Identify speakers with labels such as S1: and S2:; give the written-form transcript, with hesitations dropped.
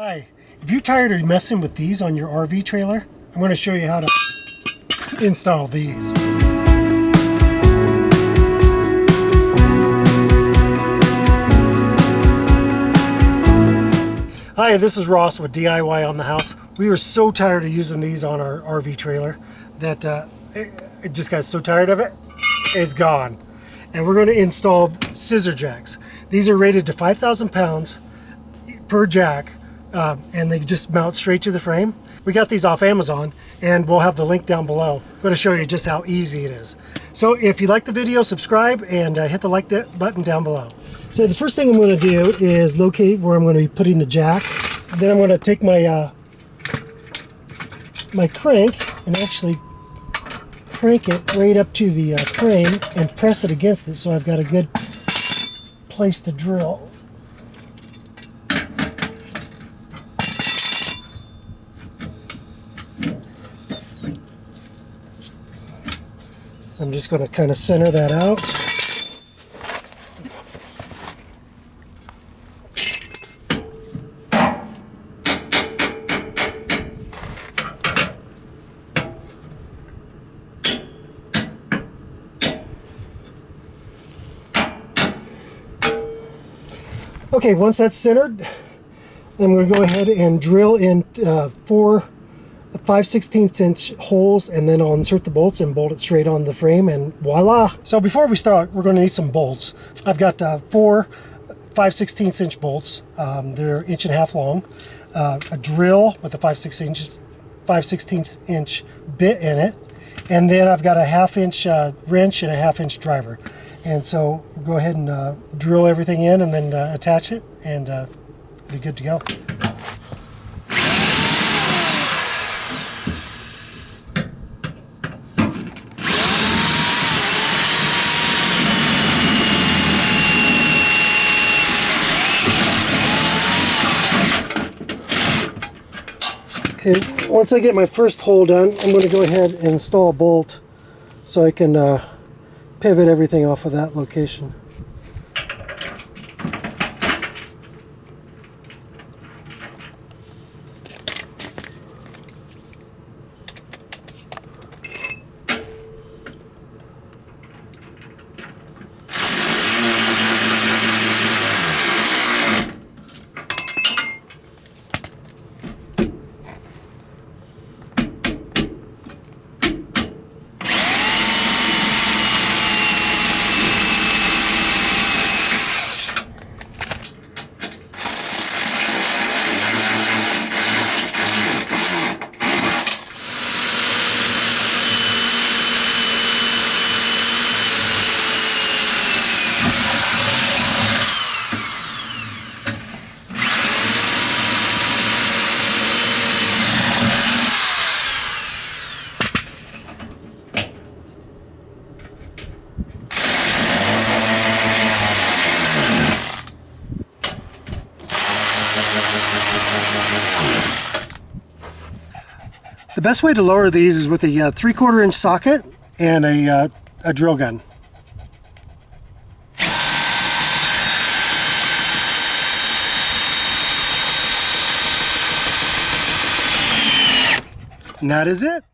S1: Hi, if you're tired of messing with these on your RV trailer, I'm going to show you how to install these. Hi, this is Ross with DIY on the House. We were so tired of using these on our RV trailer that it just got so tired of it, it's gone. And we're going to install scissor jacks. These are rated to 5,000 pounds per jack. And they just mount straight to the frame. We got these off Amazon, and we'll have the link down below. I'm going to show you just how easy it is. So if you like the video, subscribe and hit the like button down below. So the first thing I'm going to do is locate where I'm going to be putting the jack. Then I'm going to take my my crank and actually crank it right up to the frame and press it against it, so I've got a good place to drill. I'm just going to kind of center that out. Okay, once that's centered, I'm going to go ahead and drill in 4 5/16 inch holes, and then I'll insert the bolts and bolt it straight on the frame, and voila. So before we start, we're going to need some bolts. I've got 4 5/16 inch bolts. They're 1.5 inches long. A drill with a 5/16 inch bit in it, and then I've got a 1/2 inch wrench and a 1/2 inch driver. And so go ahead and drill everything in and then attach it, and be good to go. Okay, once I get my first hole done, I'm going to go ahead and install a bolt so I can pivot everything off of that location. The best way to lower these is with a 3/4 inch socket and a drill gun. And that is it.